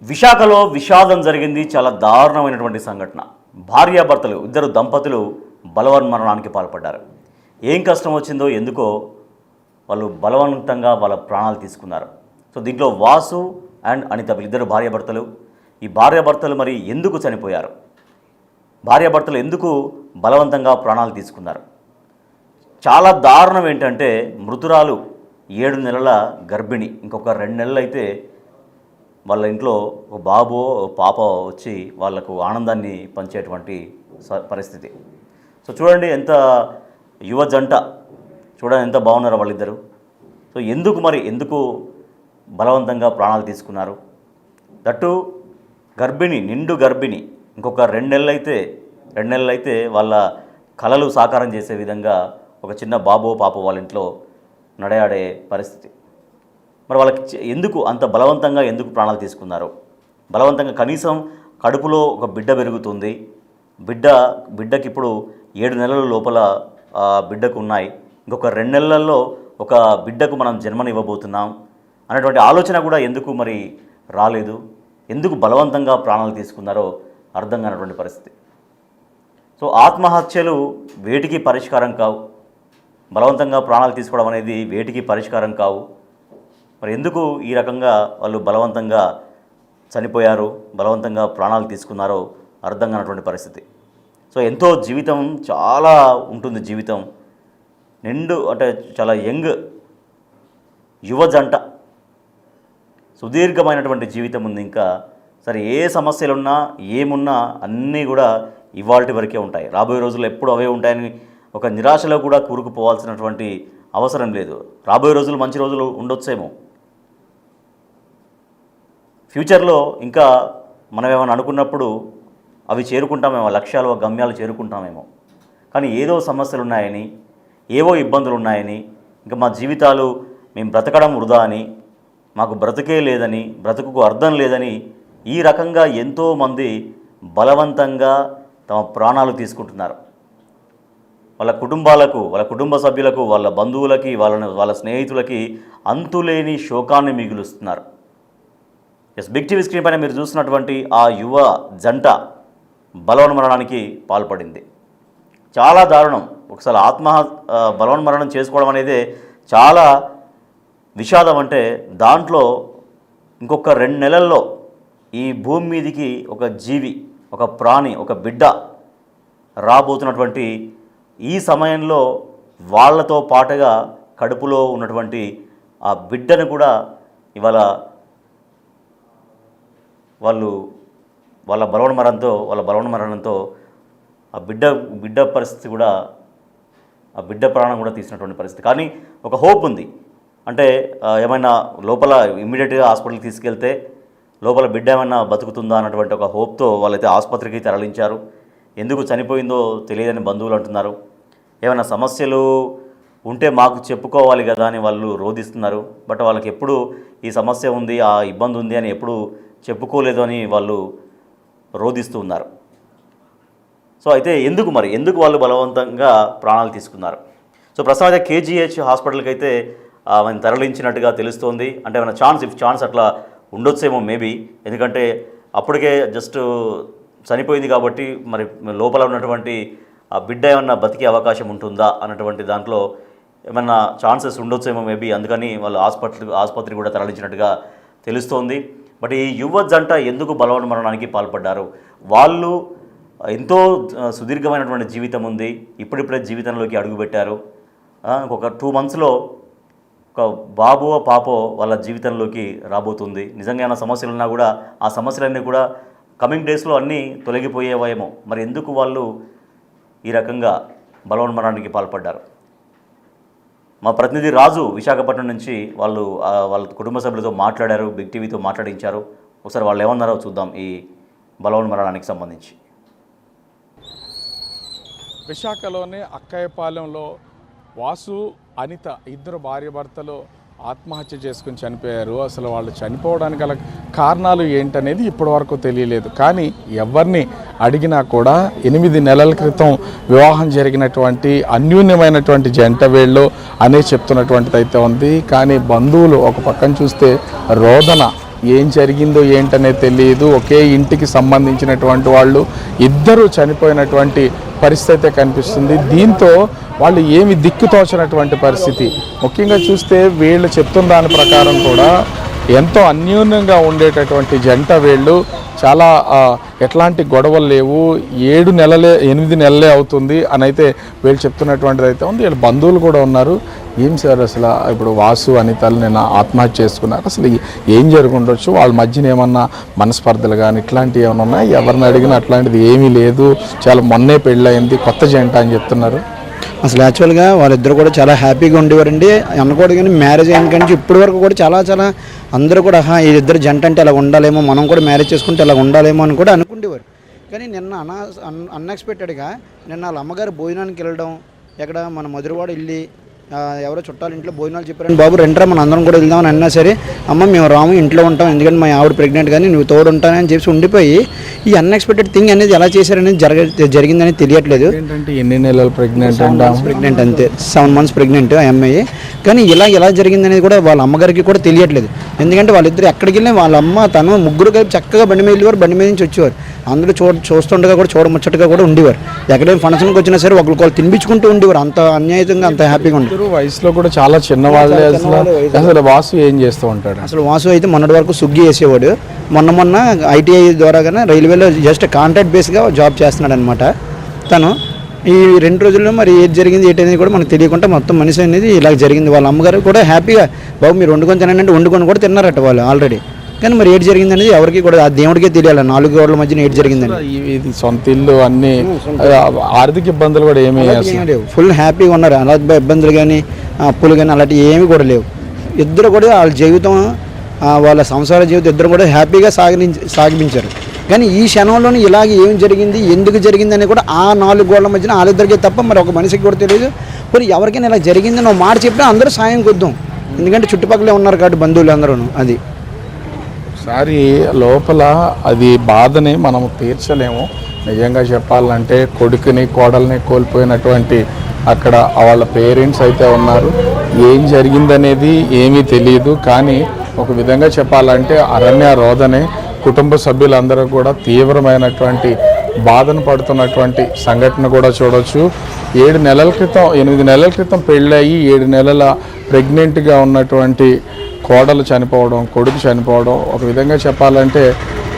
విశాఖలో విషాదం జరిగింది. చాలా దారుణమైనటువంటి సంఘటన. భార్యాభర్తలు ఇద్దరు దంపతులు బలవన్మరణానికి పాల్పడ్డారు. ఏం కష్టం వచ్చిందో ఎందుకో వాళ్ళు బలవంతంగా వాళ్ళ ప్రాణాలు తీసుకున్నారు. సో దీంట్లో వాసు అండ్ అనిత వీళ్ళిద్దరు భార్యాభర్తలు. ఈ భార్యాభర్తలు మరి ఎందుకు చనిపోయారు? భార్యాభర్తలు ఎందుకు బలవంతంగా ప్రాణాలు తీసుకున్నారు? చాలా దారుణం ఏంటంటే మృతురాలు 7 నెలల గర్భిణి. ఇంకొక 2 నెలలు అయితే వాళ్ళ ఇంట్లో ఒక బాబో పాప వచ్చి వాళ్లకు ఆనందాన్ని పంచేటువంటి పరిస్థితి. సో చూడండి ఎంత యువ జంట, చూడండి ఎంత బాగున్నారో వాళ్ళిద్దరు. సో ఎందుకు బలవంతంగా ప్రాణాలు తీసుకున్నారు? దట్టు గర్భిణి, నిండు గర్భిణి. ఇంకొక 2 నెలలు అయితే వాళ్ళ కలలు సాకారం చేసే విధంగా ఒక చిన్న బాబో పాపో వాళ్ళ ఇంట్లో నడయాడే పరిస్థితి. మరి వాళ్ళకి ఎందుకు అంత బలవంతంగా ప్రాణాలు తీసుకున్నారు? బలవంతంగా కనీసం కడుపులో ఒక బిడ్డ పెరుగుతుంది. బిడ్డకి ఇప్పుడు 7 నెలల లోపల బిడ్డకు ఉన్నాయి. ఇంకొక 2 నెలల్లో ఒక బిడ్డకు మనం జన్మనివ్వబోతున్నాం అనేటువంటి ఆలోచన కూడా ఎందుకు మరి రాలేదు? ఎందుకు బలవంతంగా ప్రాణాలు తీసుకున్నారో అర్థం కానటువంటి పరిస్థితి. సో ఆత్మహత్యలు వేటికి పరిష్కారం కావు. బలవంతంగా ప్రాణాలు తీసుకోవడం అనేది వేటికి పరిష్కారం కావు. మరి ఎందుకు ఈ రకంగా వాళ్ళు బలవంతంగా చనిపోయారు, బలవంతంగా ప్రాణాలు తీసుకున్నారో అర్థం కానటువంటి పరిస్థితి. సో ఎంతో జీవితం చాలా ఉంటుంది. జీవితం నిండు అంటే చాలా యంగ్ యువ జంట, సుదీర్ఘమైనటువంటి జీవితం ఉంది. ఇంకా సరే ఏ సమస్యలున్నా ఏమున్నా అన్నీ కూడా ఇవాల్టి వరకే ఉంటాయి. రాబోయే రోజుల్లో ఎప్పుడు అవే ఉంటాయని ఒక నిరాశలో కూడా కూరుకుపోవాల్సినటువంటి అవసరం లేదు. రాబోయే రోజులు మంచి రోజులు ఉండొచ్చేమో. ఫ్యూచర్లో ఇంకా మనం ఏమైనా అనుకున్నప్పుడు అవి చేరుకుంటామేమో, లక్ష్యాలు గమ్యాలు చేరుకుంటామేమో. కానీ ఏదో సమస్యలు ఉన్నాయని, ఏవో ఇబ్బందులు ఉన్నాయని, ఇంకా మా జీవితాలు మేము బ్రతకడం వృధా అని, మాకు బ్రతుకే లేదని, బ్రతుకుకు అర్థం లేదని ఈ రకంగా ఎంతోమంది బలవంతంగా తమ ప్రాణాలు తీసుకుంటున్నారు. వాళ్ళ కుటుంబాలకు, వాళ్ళ కుటుంబ సభ్యులకు, వాళ్ళ బంధువులకి, వాళ్ళ స్నేహితులకి అంతులేని శోకాన్ని మిగులుస్తున్నారు. బిగ్ టీవీ స్క్రీన్ పైన మీరు చూసినటువంటి ఆ యువ జంట బలవన్మరణానికి పాల్పడింది. చాలా దారుణం. ఒకసారి బలవన్మరణం చేసుకోవడం అనేది చాలా విషాదం. అంటే దాంట్లో ఇంకొక 2 నెలల్లో ఈ భూమి మీదికి ఒక జీవి, ఒక ప్రాణి, ఒక బిడ్డ రాబోతున్నటువంటి ఈ సమయంలో వాళ్ళతో పాటుగా కడుపులో ఉన్నటువంటి ఆ బిడ్డను కూడా ఇవాళ వాళ్ళ బలవన్మరణంతో ఆ బిడ్డ పరిస్థితి కూడా, ఆ బిడ్డ ప్రాణం కూడా తీసినటువంటి పరిస్థితి. కానీ ఒక హోప్ ఉంది. అంటే ఏమైనా లోపల ఇమ్మీడియట్గా హాస్పిటల్కి తీసుకెళ్తే లోపల బిడ్డ ఏమైనా బతుకుతుందా అన్నటువంటి ఒక హోప్తో వాళ్ళైతే ఆసుపత్రికి తరలించారు. ఎందుకు చనిపోయిందో తెలియదని బంధువులు అంటున్నారు. ఏమైనా సమస్యలు ఉంటే మాకు చెప్పుకోవాలి కదా అని వాళ్ళు రోధిస్తున్నారు. బట్ వాళ్ళకి ఎప్పుడు ఈ సమస్య ఉంది, ఆ ఇబ్బంది ఉంది అని ఎప్పుడు చెప్పుకోలేదు అని వాళ్ళు రోధిస్తూ ఉన్నారు. సో అయితే ఎందుకు వాళ్ళు బలవంతంగా ప్రాణాలు తీసుకున్నారు? సో ప్రస్తుతం అయితే కేజీహెచ్ హాస్పిటల్కి అయితే ఆమెను తరలించినట్టుగా తెలుస్తోంది. అంటే ఏమైనా ఛాన్స్ అట్లా ఉండొచ్చేమో మేబీ. ఎందుకంటే అప్పటికే జస్ట్ చనిపోయింది కాబట్టి మరి లోపల ఉన్నటువంటి ఆ బిడ్డ ఏమన్నా బతికే అవకాశం ఉంటుందా అన్నటువంటి దాంట్లో ఏమన్నా ఛాన్సెస్ ఉండొచ్చేమో మేబీ. అందుకని వాళ్ళు ఆసుపత్రికి కూడా తరలించినట్టుగా తెలుస్తోంది. బట్ ఈ యువ జంట ఎందుకు బలవన్మరణానికి పాల్పడ్డారు? వాళ్ళు ఎంతో సుదీర్ఘమైనటువంటి జీవితం ఉంది. ఇప్పుడిప్పుడే జీవితంలోకి అడుగుపెట్టారు. ఇంకొక 2 మంత్స్లో ఒక బాబో పాపో వాళ్ళ జీవితంలోకి రాబోతుంది. నిజంగా ఏమైనా సమస్యలు ఉన్నా కూడా ఆ సమస్యలన్నీ కూడా కమింగ్ డేస్లో అన్నీ తొలగిపోయేవేమో. మరి ఎందుకు వాళ్ళు ఈ రకంగా బలవన్మరణానికి పాల్పడ్డారు? మా ప్రతినిధి రాజు విశాఖపట్నం నుంచి వాళ్ళ కుటుంబ సభ్యులతో మాట్లాడారు, బిగ్ టీవీతో మాట్లాడించారు. ఒకసారి వాళ్ళు ఏమన్నారో చూద్దాం ఈ బలవన్మరణానికి సంబంధించి. విశాఖలోని అక్కయ్యపాలెంలో వాసు, అనిత ఇద్దరు భార్యాభర్తలు ఆత్మహత్య చేసుకుని చనిపోయారు. అసలు వాళ్ళు చనిపోవడానికి గల కారణాలు ఏంటనేది ఇప్పటివరకు తెలియలేదు. కానీ ఎవరిని అడిగినా కూడా 8 నెలల క్రితం వివాహం జరిగినటువంటి అన్యూన్యమైనటువంటి జంట వీళ్ళు అనే చెప్తున్నటువంటిది అయితే ఉంది. కానీ బంధువులు ఒక పక్కన చూస్తే రోదన ఏం జరిగిందో ఏంటనేది తెలియదు. ఒకే ఇంటికి సంబంధించినటువంటి వాళ్ళు ఇద్దరు చనిపోయినటువంటి పరిస్థితి కనిపిస్తుంది. దీంతో వాళ్ళు ఏమి దిక్కుతోచనటువంటి పరిస్థితి. ముఖ్యంగా చూస్తే వీళ్ళు చెప్తున్న దాని ప్రకారం కూడా ఎంతో అన్యోన్యంగా ఉండేటటువంటి జంట వీళ్ళు. చాలా ఎట్లాంటి గొడవలు లేవు, 8 నెలలే అవుతుంది అని అయితే వీళ్ళు చెప్తున్నటువంటిది అయితే ఉంది. వీళ్ళ బంధువులు కూడా ఉన్నారు. ఏం సార్ అసలు ఇప్పుడు వాసు అనితలు నేను ఆత్మహత్య చేసుకున్నారు, అసలు ఏం జరుగుండొచ్చు, వాళ్ళ మధ్యన ఏమన్నా మనస్పర్ధలు కానీ ఇట్లాంటివి ఏమైనా ఉన్నాయి? ఎవరిని అడిగినా అట్లాంటిది ఏమీ లేదు, చాలా మొన్నే పెళ్ళయింది, కొత్త జంట అని చెప్తున్నారు. అసలు యాక్చువల్గా వాళ్ళిద్దరు కూడా చాలా హ్యాపీగా ఉండేవారండి. అనకూడదు కానీ మ్యారేజ్ అయిన కానీ ఇప్పటి వరకు కూడా చాలా చాలా అందరూ కూడా ఈ ఇద్దరు జంట అంటే ఇలా ఉండాలేమో, మనం కూడా మ్యారేజ్ చేసుకుంటే ఇలా ఉండాలేమో అని కూడా అనుకుండేవారు. కానీ నిన్న అన్ఎక్స్పెక్టెడ్గా నిన్న వాళ్ళ అమ్మగారు భోజనానికి వెళ్ళడం, ఎక్కడ మన మధురవాడ వెళ్ళి ఎవరో చుట్టాలు ఇంట్లో భోజనాలు చెప్పారని, బాబు రెంట్రా మన అందరం కూడా వెళ్దామని అన్నా సరే, అమ్మ మేము రాము ఇంట్లో ఉంటాం ఎందుకంటే మా ఆవిడ ప్రెగ్నెంట్ కానీ నువ్వు తోడు ఉంటానని చెప్పి ఉండిపోయి ఈ అన్ఎక్స్పెక్టెడ్ థింగ్ అనేది ఎలా చేశారనేది జరిగిందని తెలియట్లేదు. ఏంటంటే ఎన్ని నెలలు ప్రెగ్నెంట్ అంతే 7 months ప్రెగ్నెంట్ ఆ అమ్మాయి. కానీ ఎలా జరిగిందనేది కూడా వాళ్ళ అమ్మగారికి కూడా తెలియట్లేదు. ఎందుకంటే వాళ్ళిద్దరు ఎక్కడికి వెళ్ళినా వాళ్ళ అమ్మ తను ముగ్గురు కలిపి చక్కగా బండి మీద వెళ్ళేవారు, బండి మీద నుంచి వచ్చేవారు. అందరూ చూస్తుండగా కూడా చూడముచ్చటగా కూడా ఉండేవారు. ఎక్కడైనా ఫంక్షన్కి వచ్చినా సరే ఒకళ్ళు తినిపించుకుంటూ ఉండేవారు. అంత అన్యాయంగా అంత హ్యాపీగా ఉండేవారు. వయసులో కూడా చాలా చిన్నవాళ్ళే. అసలు వాసు ఏం చేస్తూ ఉంటాడు? అసలు వాసు అయితే మొన్నటి వరకు స్విగ్గీ వేసేవాడు. మొన్న ఐటీఐ ద్వారాగానే రైల్వేలో జస్ట్ కాంట్రాక్ట్ బేస్గా జాబ్ చేస్తున్నాడు అనమాట. తను ఈ 2 రోజుల్లో మరి ఏది జరిగింది ఏంటనేది కూడా మనకు తెలియకుండా మొత్తం మనిషి అనేది ఇలా జరిగింది. వాళ్ళ అమ్మగారు కూడా హ్యాపీగా బాబు మీరు వండుకొని తినండి వండుకొని కూడా తిన్నారట వాళ్ళు ఆల్రెడీ. కానీ మరి ఏడు జరిగింది అనేది ఎవరికి కూడా ఆ దేవుడికే తెలియాలి. 4 గోడల మధ్యన ఏడు జరిగిందని. ఇది సొంత ఇల్లు అన్ని ఆర్థిక ఇబ్బందులు కూడా ఏమీ లేవు, ఫుల్ హ్యాపీగా ఉన్నారు. అలా ఇబ్బందులు కానీ అప్పులు కానీ అలాంటివి ఏమీ కూడా లేవు. ఇద్దరు కూడా వాళ్ళ జీవితం వాళ్ళ సంసార జీవితం ఇద్దరు కూడా హ్యాపీగా సాగించారు. కానీ ఈ క్షణంలోనే ఇలాగ ఏం జరిగింది ఎందుకు జరిగింది అని కూడా ఆ 4 గోడల మధ్యన వాళ్ళిద్దరికీ తప్ప మరి ఒక మనిషికి కూడా తెలియదు. మరి ఎవరికైనా ఇలా జరిగిందని ఒక మాట చెప్పినా అందరూ సాయం కొద్దాం, ఎందుకంటే చుట్టుపక్కలే ఉన్నారు కాబట్టి బంధువులు అందరూ. అది ఒకసారి లోపల అది బాధని మనం తీర్చలేము. నిజంగా చెప్పాలంటే కొడుకుని కోడల్ని కోల్పోయినటువంటి అక్కడ వాళ్ళ పేరెంట్స్ అయితే ఉన్నారు. ఏం జరిగిందనేది ఏమీ తెలియదు. కానీ ఒక విధంగా చెప్పాలంటే అరణ్య రోదనే కుటుంబ సభ్యులందరూ కూడా తీవ్రమైనటువంటి బాధను పడుతున్నటువంటి సంఘటన కూడా చూడవచ్చు. 8 నెలల క్రితం పెళ్ళయి 7 నెలల ప్రెగ్నెంట్గా ఉన్నటువంటి కోడలు చనిపోవడం, కొడుకు చనిపోవడం, ఒక విధంగా చెప్పాలంటే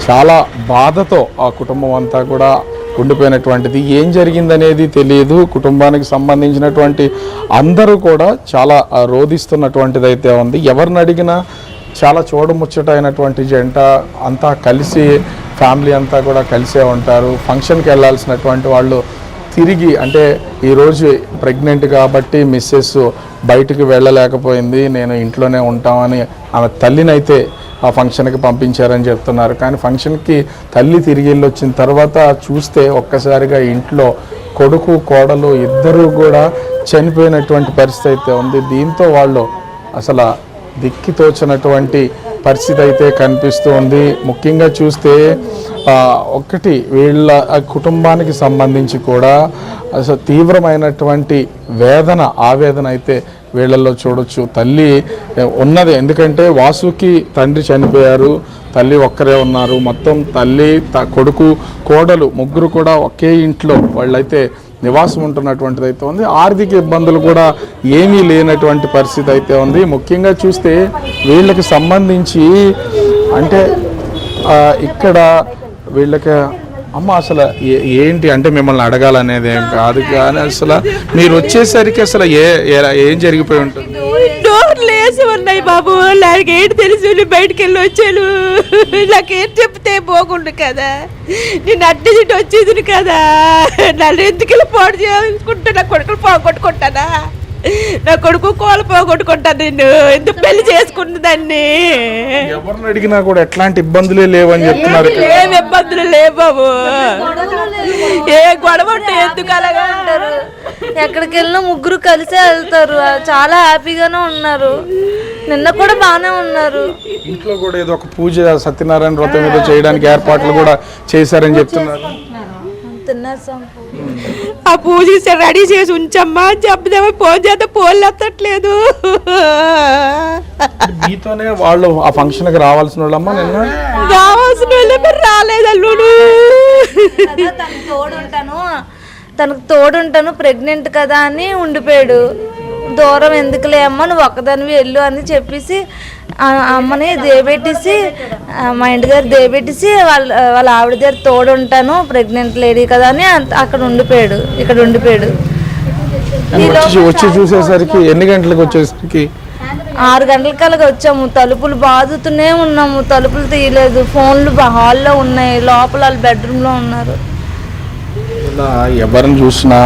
చాలా బాధతో ఆ కుటుంబం అంతా కూడా ఉండిపోయినటువంటిది. ఏం జరిగిందనేది తెలియదు. కుటుంబానికి సంబంధించినటువంటి అందరూ కూడా చాలా రోధిస్తున్నటువంటిది అయితే ఉంది. ఎవరిని అడిగినా చాలా చూడముచ్చటైనటువంటి జంట, అంతా కలిసి ఫ్యామిలీ అంతా కూడా కలిసే ఉంటారు. ఫంక్షన్కి వెళ్ళాల్సినటువంటి వాళ్ళు తిరిగి అంటే ఈరోజు ప్రెగ్నెంట్ కాబట్టి మిస్సెస్ బయటకు వెళ్ళలేకపోయింది, నేను ఇంట్లోనే ఉంటామని ఆమె తల్లినైతే ఆ ఫంక్షన్కి పంపించారని చెప్తున్నారు. కానీ ఫంక్షన్కి తల్లి తిరిగి వెళ్ళి వచ్చిన తర్వాత చూస్తే ఒక్కసారిగా ఇంట్లో కొడుకు కోడలు ఇద్దరూ కూడా చనిపోయినటువంటి పరిస్థితి అయితే ఉంది. దీంతో వాళ్ళు అసలు దిక్కితోచినటువంటి పరిస్థితి అయితే కనిపిస్తూ ఉంది. ముఖ్యంగా చూస్తే ఒకటి వీళ్ళ కుటుంబానికి సంబంధించి కూడా అసలు తీవ్రమైనటువంటి ఆవేదన అయితే వీళ్ళల్లో చూడొచ్చు. తల్లి ఉన్నది, ఎందుకంటే వాసుకి తండ్రి చనిపోయారు, తల్లి ఒక్కరే ఉన్నారు. మొత్తం తల్లి కొడుకు కోడలు ముగ్గురు కూడా ఒకే ఇంట్లో వాళ్ళైతే నివాసం ఉంటున్నటువంటిది అయితే ఉంది. ఆర్థిక ఇబ్బందులు కూడా ఏమీ లేనటువంటి పరిస్థితి అయితే ఉంది. ముఖ్యంగా చూస్తే వీళ్ళకి సంబంధించి అంటే ఇక్కడ వీళ్ళకి అమ్మ అసలు ఏంటి అంటే మిమ్మల్ని అడగాలనేది ఏం కాదు, కానీ అసలు మీరు వచ్చేసరికి అసలు ఏం జరిగిపోయి ఉంటుంది? డోర్లు వేసి ఉన్నాయి బాబు, నాకేంటి తెలుసు, బయటకు వెళ్ళి వచ్చాను, నాకేం చెప్తే పోకుండా కదా, నేను అడ్డు చుట్టూ వచ్చేది కదా, నన్ను ఎందుకు వెళ్ళి పాడు చేసుకుంటా, నా కొడుకులు పోగొట్టుకుంటానా, నా కొడుకు కోళ్ళు పోగొట్టుకుంటాను, నేను ఎందుకు పెళ్లి చేసుకున్న దాన్ని. ఎవరిని అడిగినా కూడా ఎట్లాంటి ఇబ్బందులే లేవని చెప్తున్నారు. ఏం ఇబ్బందులు లేవు బాబు, ఏ గొడవ ఉంటే ఎందుకు అలాగా అంటారు. ఎక్కడికి వెళ్ళినా ముగ్గురు కలిసే వెళ్తారు, చాలా హ్యాపీగానే ఉన్నారు. నిన్న కూడా బాగానే ఉన్నారు. ఇంట్లో కూడా ఏదో ఒక పూజ సత్యనారాయణ వ్రతం ఏదో చేయడానికి ఏర్పాట్లు కూడా చేశారని చెప్తున్నారు. తిన్నారు సంపు. ఆ పూజ రెడీ చేసి ఉంచమ్మా అని చెప్దామా ఫోన్ చేస్తే ఫోన్లు ఎత్తట్లేదు. మీతోనే వాళ్ళు ఆ ఫంక్షన్కి రావాల్సిన వాళ్ళమ్మా నిన్న రావాల్సిన వాళ్ళే మరి రాలేదు అల్లుడు. తనకు తోడుంటాను ప్రెగ్నెంట్ కదా అని ఉండిపోయాడు. దూరం ఎందుకులే అమ్మ నువ్వు ఒక్కదానివి వెళ్ళు అని చెప్పేసి అమ్మని దేబెట్టేసి మా ఇంటి దగ్గర దేబెట్టేసి వాళ్ళ ఆవిడ దగ్గర తోడుంటాను ప్రెగ్నెంట్ లేడీ కదా అని అక్కడ ఉండిపోయాడు. ఇక్కడ ఉండిపోయాడు. వచ్చి చూసేసరికి ఎన్ని గంటలకు వచ్చేసరికి 6 గంటలకల్లా వచ్చాము. తలుపులు బాదుతూనే ఉన్నాము, తలుపులు తీయలేదు. ఫోన్లు హాల్లో ఉన్నాయి, లోపల వాళ్ళు బెడ్రూమ్లో ఉన్నారు. ఎవరిని చూసినా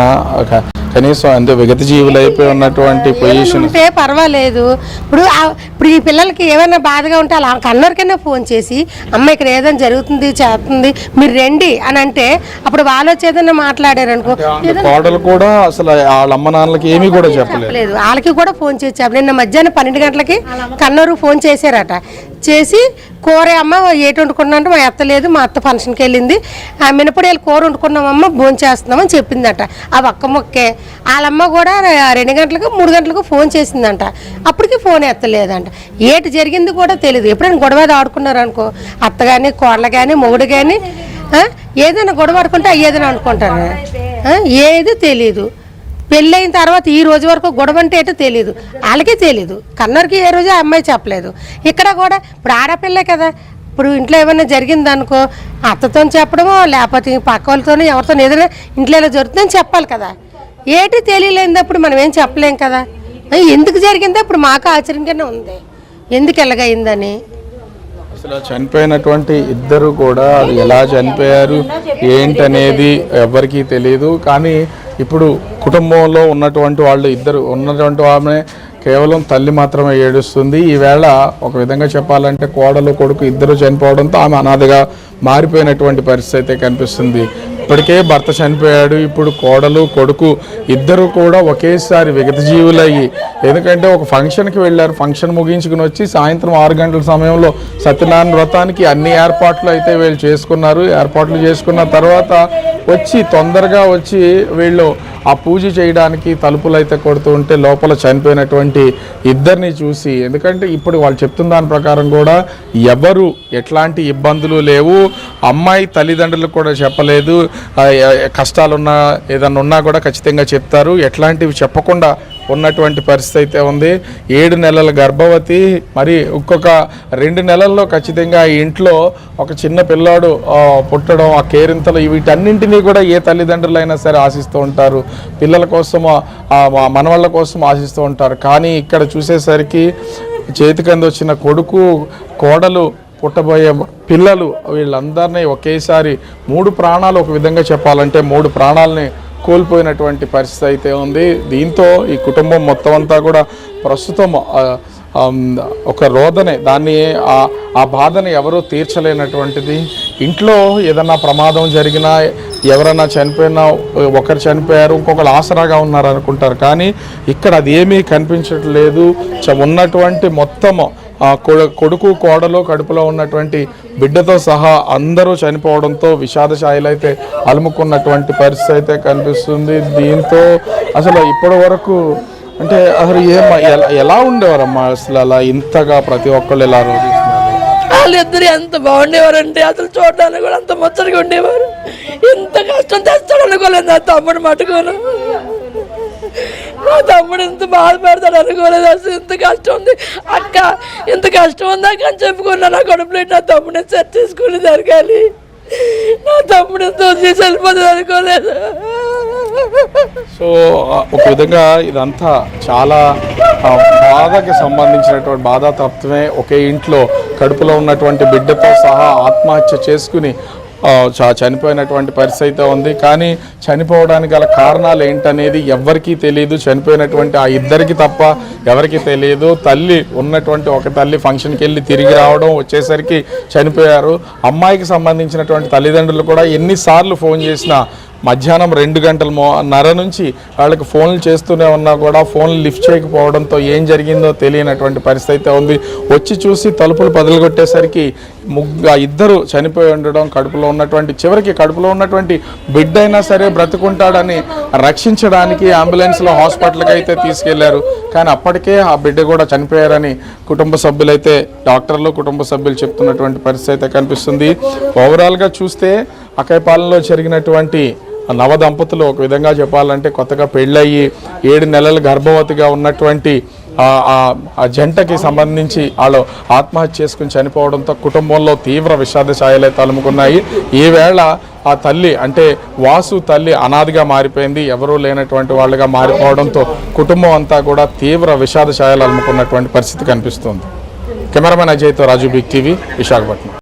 కనీసం అంతే విగత జీవులు అయిపోయి ఉన్నటువంటి పొజిషన్ ఉంటే పర్వాలేదు. ఇప్పుడు ఈ పిల్లలకి ఏమైనా బాధగా ఉంటే అలా కన్నోరికైనా ఫోన్ చేసి అమ్మ ఇక్కడ ఏదైనా జరుగుతుంది చేస్తుంది మీరు రండి అని అంటే అప్పుడు వాళ్ళు వచ్చి ఏదైనా మాట్లాడారు అనుకో, కోడలు కూడా అసలు వాళ్ళ అమ్మ నాన్నలకి ఏమీ కూడా చెప్పలేదు. వాళ్ళకి కూడా ఫోన్ చేసి చెప్పలేదు. నిన్న మధ్యాహ్నం 12 గంటలకి కన్నూరు ఫోన్ చేశారట. చేసి కూర అమ్మ ఏటి వండుకున్నా అంటే మా అత్త లేదు, మా అత్త ఫంక్షన్కి వెళ్ళింది, మినపడి వెళ్ళి కూర వండుకున్నామమ్మ భోజనం చేస్తున్నామని చెప్పిందట. ఆ ఒక్క మొక్కే వాళ్ళమ్మ కూడా 2 గంటలకు 3 గంటలకు ఫోన్ చేసిందంట. అప్పటికి ఫోన్ ఎత్తలేదంట. ఏటి జరిగింది కూడా తెలియదు. ఎప్పుడైనా గొడవ ఆడుకున్నారు అనుకో అత్త కానీ కోడలు కానీ మొగుడు కానీ ఏదైనా గొడవ ఆడుకుంటే ఏదైనా అనుకుంటారు, ఏది తెలీదు. పెళ్ళైన తర్వాత ఈ రోజు వరకు గొడవ అంటే ఏంటో తెలియదు, వాళ్ళకే తెలీదు. కన్నర్కి ఏ రోజు అమ్మాయి చెప్పలేదు. ఇక్కడ కూడా ఇప్పుడు ఆడపిల్లే కదా, ఇప్పుడు ఇంట్లో ఏమైనా జరిగింది అనుకో అత్తతో చెప్పడమో లేకపోతే పక్క వాళ్ళతోనో ఎవరితో ఏదైనా ఇంట్లో ఎలా జరుగుతుందని చెప్పాలి కదా. ఏటి తెలియలేనప్పుడు మనం ఏం చెప్పలేం కదా. ఎందుకు జరిగిందో ఇప్పుడు మాకు ఆశ్చర్యంగానే ఉంది ఎందుకు ఎలాగైందని. అసలు చనిపోయినటువంటి ఇద్దరు కూడా అది ఎలా చనిపోయారు ఏంటనేది ఎవరికీ తెలియదు. కానీ ఇప్పుడు కుటుంబంలో ఉన్నటువంటి వాళ్ళు ఇద్దరు ఉన్నటువంటి ఆమె కేవలం తల్లి మాత్రమే ఏడుస్తుంది. ఈవేళ ఒక విధంగా చెప్పాలంటే కోడలు కొడుకు ఇద్దరు చనిపోవడంతో ఆమె అనాథగా మారిపోయినటువంటి పరిస్థితి అయితే కనిపిస్తుంది. ఇప్పటికే భర్త చనిపోయాడు, ఇప్పుడు కోడలు కొడుకు ఇద్దరు కూడా ఒకేసారి విగత జీవులయ్యి, ఎందుకంటే ఒక ఫంక్షన్కి వెళ్ళారు, ఫంక్షన్ ముగించుకుని వచ్చి సాయంత్రం 6 గంటల సమయంలో సత్యనారాయణ వ్రతానికి అన్ని ఏర్పాట్లు అయితే వీళ్ళు చేసుకున్నారు. ఏర్పాట్లు చేసుకున్న తర్వాత వచ్చి తొందరగా వచ్చి వీళ్ళు ఆ పూజ చేయడానికి తలుపులు అయితే కొడుతూ ఉంటే లోపల చనిపోయినటువంటి ఇద్దరిని చూసి, ఎందుకంటే ఇప్పుడు వాళ్ళు చెప్తున్న దాని ప్రకారం కూడా ఎవరు ఎట్లాంటి ఇబ్బందులు లేవు, అమ్మాయి తల్లిదండ్రులకు కూడా చెప్పలేదు, కష్టాలున్నా ఏదన్నా ఉన్నా కూడా ఖచ్చితంగా చెప్తారు, ఎట్లాంటివి చెప్పకుండా ఉన్నటువంటి పరిస్థితి అయితే ఉంది. 7 నెలల గర్భవతి, మరి ఇంకొక 2 నెలల్లో ఖచ్చితంగా ఈ ఇంట్లో ఒక చిన్న పిల్లాడు పుట్టడం, ఆ కేరింతలు వీటన్నింటినీ కూడా ఏ తల్లిదండ్రులైనా సరే ఆశిస్తూ ఉంటారు, పిల్లల కోసం మనవాళ్ళ కోసం ఆశిస్తూ ఉంటారు. కానీ ఇక్కడ చూసేసరికి చేతికంది వచ్చిన కొడుకు కోడలు పుట్టబోయే పిల్లలు వీళ్ళందరినీ ఒకేసారి 3 ప్రాణాలు, ఒక విధంగా చెప్పాలంటే 3 ప్రాణాలని కోల్పోయినటువంటి పరిస్థితి అయితే ఉంది. దీంతో ఈ కుటుంబం మొత్తం అంతా కూడా ప్రస్తుతం ఒక రోదనే, దాన్ని ఆ బాధని ఎవరూ తీర్చలేనటువంటిది. ఇంట్లో ఏదన్నా ప్రమాదం జరిగినా ఎవరైనా చనిపోయినా, ఒకరు చనిపోయారు ఇంకొకరు ఆసరాగా ఉన్నారు అనుకుంటారు, కానీ ఇక్కడ అది ఏమీ కనిపించట్లేదు. ఉన్నటువంటి మొత్తము కొడుకు కోడలు కడుపులో ఉన్నటువంటి బిడ్డతో సహా అందరూ చనిపోవడంతో విషాద ఛాయలు అయితే అలుముకున్నటువంటి పరిస్థితి అయితే కనిపిస్తుంది. దీంతో అసలు ఇప్పటి వరకు అంటే అసలు ఎలా ఉండేవారమ్మా అసలు అలా ఇంతగా ప్రతి ఒక్కళ్ళు ఎలా రోధిస్తున్నారు? వాళ్ళిద్దరు ఎంత బాగుండేవారంటే అసలు చూడడానికి కూడా అంత ముచ్చటగా ఉండేవారు. ఎంత కష్టం తెస్తాడు అనుకోలేదు నా తమ్ముడు మటుకోను. నా తమ్ముడు ఎంత బాధపడతాడు అనుకోలేదు. అసలు ఇంత కష్టం ఉంది అక్క, ఇంత కష్టం ఉందా అని చెప్పుకున్నా. నా కడుపులో నా తమ్ముడిని సెట్ చేసుకుని జరగాలి, నా తమ్ముడు ఎంత వదిలేసి వెళ్ళిపోతుంది అనుకోలేదు. సో ఒక విధంగా ఇదంతా చాలా బాధకి సంబంధించినటువంటి బాధాతత్వమే. ఒకే ఇంట్లో కడుపులో ఉన్నటువంటి బిడ్డతో సహా ఆత్మహత్య చేసుకుని చనిపోయినటువంటి పరిస్థితి అయితే ఉంది. కానీ చనిపోవడానికి గల కారణాలు ఏంటనేది ఎవరికీ తెలియదు. చనిపోయినటువంటి ఆ ఇద్దరికి తప్ప ఎవరికి తెలియదు. తల్లి ఉన్నటువంటి ఒక తల్లి ఫంక్షన్కి వెళ్ళి తిరిగి రావడం, వచ్చేసరికి చనిపోయారు. అమ్మాయికి సంబంధించినటువంటి తల్లిదండ్రులు కూడా ఎన్నిసార్లు ఫోన్ చేసినా మధ్యాహ్నం 2:30 నుంచి వాళ్ళకి ఫోన్లు చేస్తూనే ఉన్నా కూడా ఫోన్లు లిఫ్ట్ చేయకపోవడంతో ఏం జరిగిందో తెలియనటువంటి పరిస్థితి ఉంది. వచ్చి చూసి తలుపులు పగలగొట్టేసరికి ఇద్దరు చనిపోయి ఉండడం, చివరికి కడుపులో ఉన్నటువంటి బిడ్డ అయినా సరే బ్రతుకుంటాడని రక్షించడానికి అంబులెన్స్లో హాస్పిటల్కి అయితే తీసుకెళ్లారు. కానీ అప్పటికే ఆ బిడ్డ కూడా చనిపోయారని కుటుంబ సభ్యులైతే, డాక్టర్లు, కుటుంబ సభ్యులు చెప్తున్నటువంటి పరిస్థితి అయితే కనిపిస్తుంది. ఓవరాల్గా చూస్తే అక్కయ్యపాలెంలో జరిగినటువంటి నవ దంపతులు ఒక విధంగా చెప్పాలంటే కొత్తగా పెళ్ళయి 7 నెలలు గర్భవతిగా ఉన్నటువంటి ఆ జంటకి సంబంధించి వాళ్ళు ఆత్మహత్య చేసుకుని చనిపోవడంతో కుటుంబంలో తీవ్ర విషాద ఛాయలే తలుముకున్నాయి. ఈవేళ ఆ తల్లి అంటే వాసు తల్లి అనాథగా మారిపోయింది, ఎవరూ లేనటువంటి వాళ్ళుగా మారిపోవడంతో కుటుంబం అంతా కూడా తీవ్ర విషాద ఛాయలు అలుముకున్నటువంటి పరిస్థితి కనిపిస్తుంది. కెమెరామెన్ అజయ్తో రాజు, బిగ్ టీవీ, విశాఖపట్నం.